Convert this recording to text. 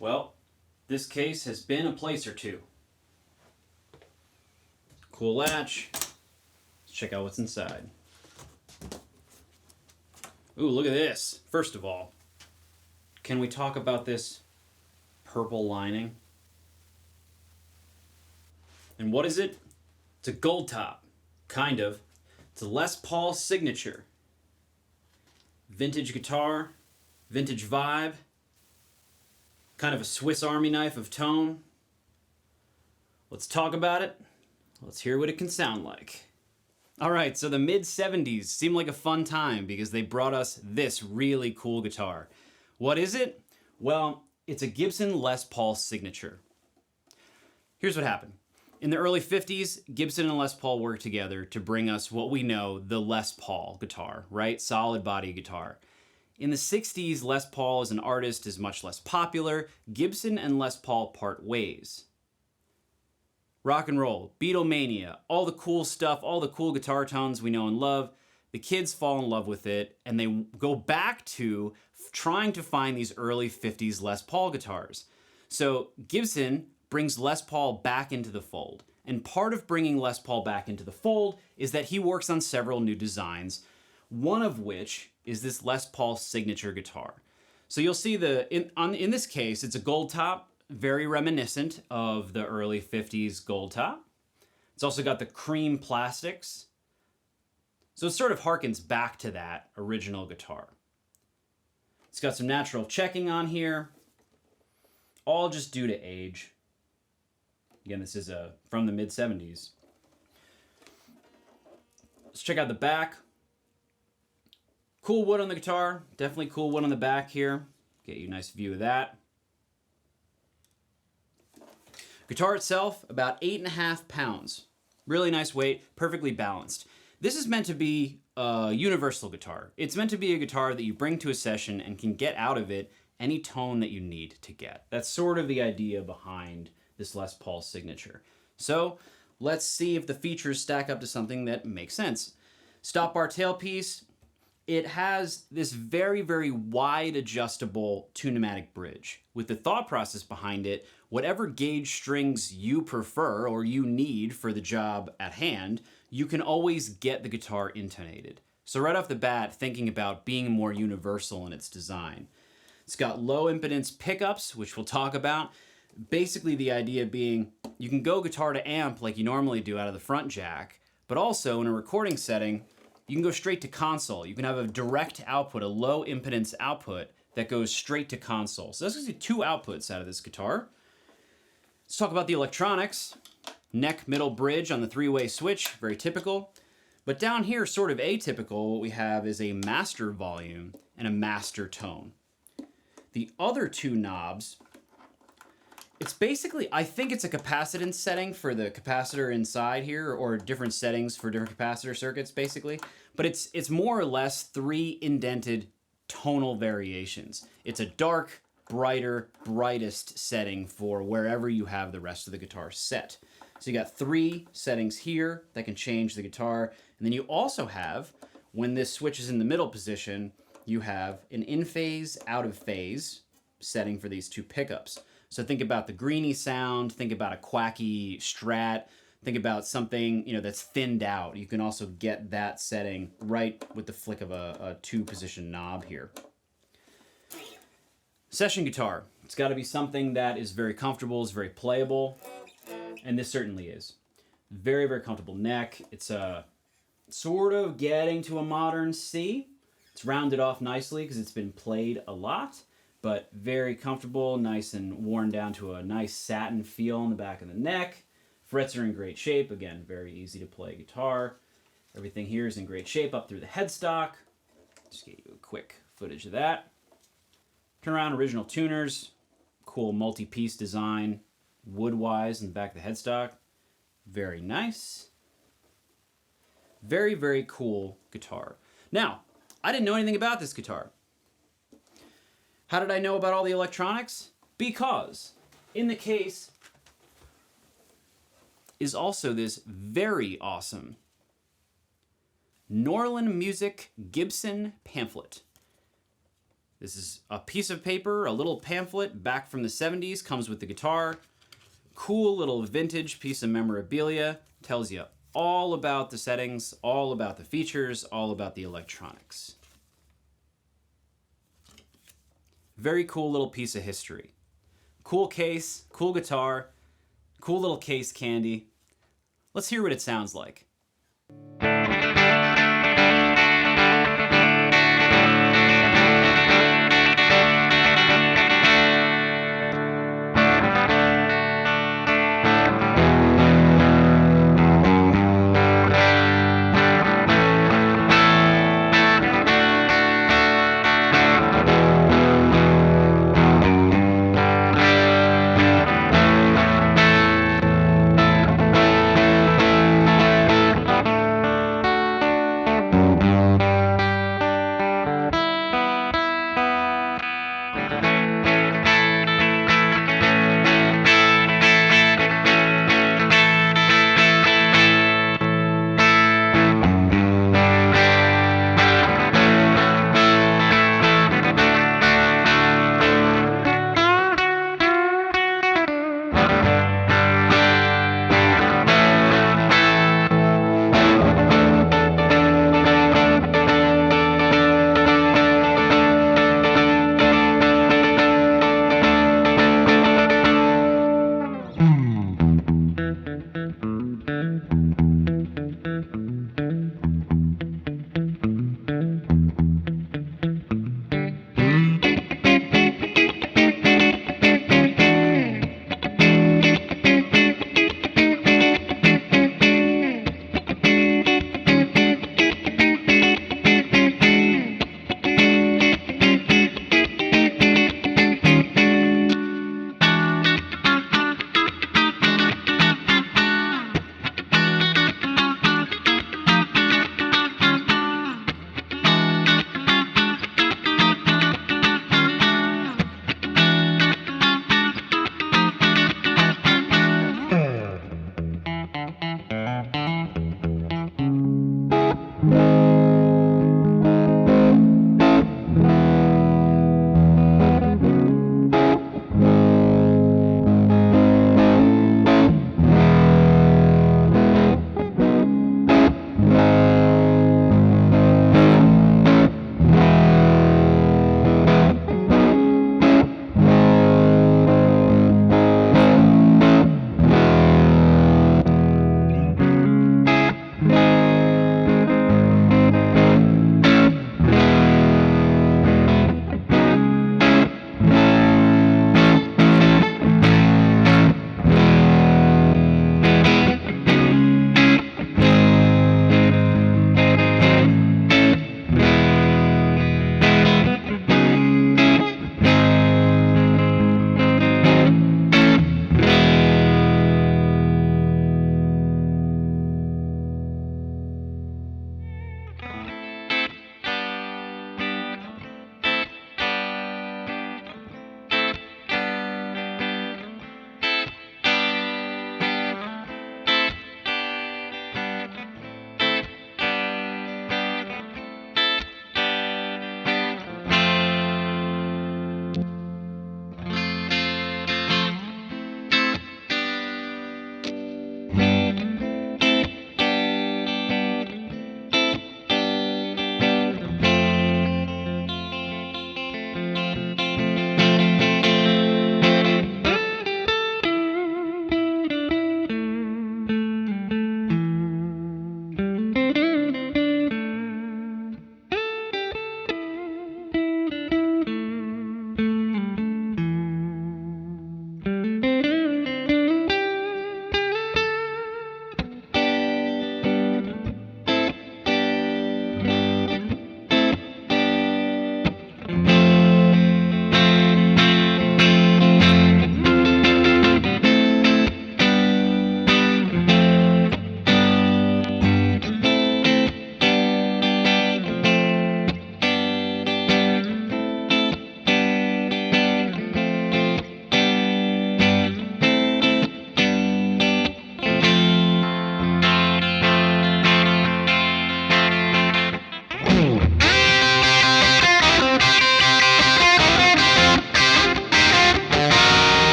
Well, this case has been a place or two. Cool latch. Let's check out what's inside. Ooh, look at this. First of all, can we talk about this purple lining? And what is it? It's a gold top. Kind of. It's a Les Paul signature. Vintage guitar, vintage vibe, kind of a Swiss Army knife of tone. Let's talk about it. Let's hear what it can sound like. All right, so the mid-70s seemed like a fun time because they brought us this really cool guitar. What is it? Well, it's a Gibson Les Paul signature. Here's what happened. In the early 50s, Gibson and Les Paul worked together to bring us what we know, the Les Paul guitar, right? Solid body guitar. In the 60s, Les Paul as an artist is much less popular. Gibson and Les Paul part ways. Rock and roll, Beatlemania, all the cool stuff, all the cool guitar tones we know and love. The kids fall in love with it, and they go back to trying to find these early 50s Les Paul guitars. So Gibson brings Les Paul back into the fold. And part of bringing Les Paul back into the fold is that he works on several new designs, one of which is this Les Paul signature guitar. So you'll see in this case, it's a gold top, very reminiscent of the early 50s gold top. It's also got the cream plastics. So it sort of harkens back to that original guitar. It's got some natural checking on here, all just due to age. Again, this is from the mid-70s. Let's check out the back. Cool wood on the guitar. Definitely cool wood on the back here. Get you a nice view of that. Guitar itself, about 8.5 pounds. Really nice weight, perfectly balanced. This is meant to be a universal guitar. It's meant to be a guitar that you bring to a session and can get out of it any tone that you need to get. That's sort of the idea behind this Les Paul signature. So let's see if the features stack up to something that makes sense. Stop bar tailpiece. It has this very, very wide adjustable two-pneumatic bridge. With the thought process behind it, whatever gauge strings you prefer or you need for the job at hand, you can always get the guitar intonated. So right off the bat, thinking about being more universal in its design. It's got low impedance pickups, which we'll talk about. Basically the idea being you can go guitar to amp like you normally do out of the front jack, but also in a recording setting, you can go straight to console. You can have a direct output, a low impedance output that goes straight to console. So that's going to be two outputs out of this guitar. Let's talk about the electronics. Neck, middle, bridge on the three-way switch, very typical. But down here, sort of atypical, what we have is a master volume and a master tone. The other two knobs, it's basically, I think it's a capacitance setting for the capacitor inside here, or different settings for different capacitor circuits, basically. But it's more or less 3 indented tonal variations. It's a dark, brighter, brightest setting for wherever you have the rest of the guitar set. So you got 3 settings here that can change the guitar. And then you also have, when this switch is in the middle position, you have an in-phase, out-of-phase setting for these 2 pickups. So think about the greeny sound, think about a quacky strat, think about something, that's thinned out. You can also get that setting right with the flick of a 2-position knob here. Session guitar. It's got to be something that is very comfortable, is very playable, and this certainly is. Very, very comfortable neck. It's sort of getting to a modern C. It's rounded off nicely because it's been played a lot, but very comfortable, nice and worn down to a nice satin feel on the back of the neck. Frets are in great shape. Again, very easy to play guitar. Everything here is in great shape up through the headstock. Just get you a quick footage of that. Turn around, original tuners. Cool multi-piece design, wood-wise in the back of the headstock. Very nice. Very, very cool guitar. Now, I didn't know anything about this guitar. How did I know about all the electronics? Because in the case is also this very awesome Norland Music Gibson pamphlet. This is a piece of paper, a little pamphlet back from the 70s, comes with the guitar. Cool little vintage piece of memorabilia, tells you all about the settings, all about the features, all about the electronics. Very cool little piece of history. Cool case, cool guitar, cool little case candy. Let's hear what it sounds like.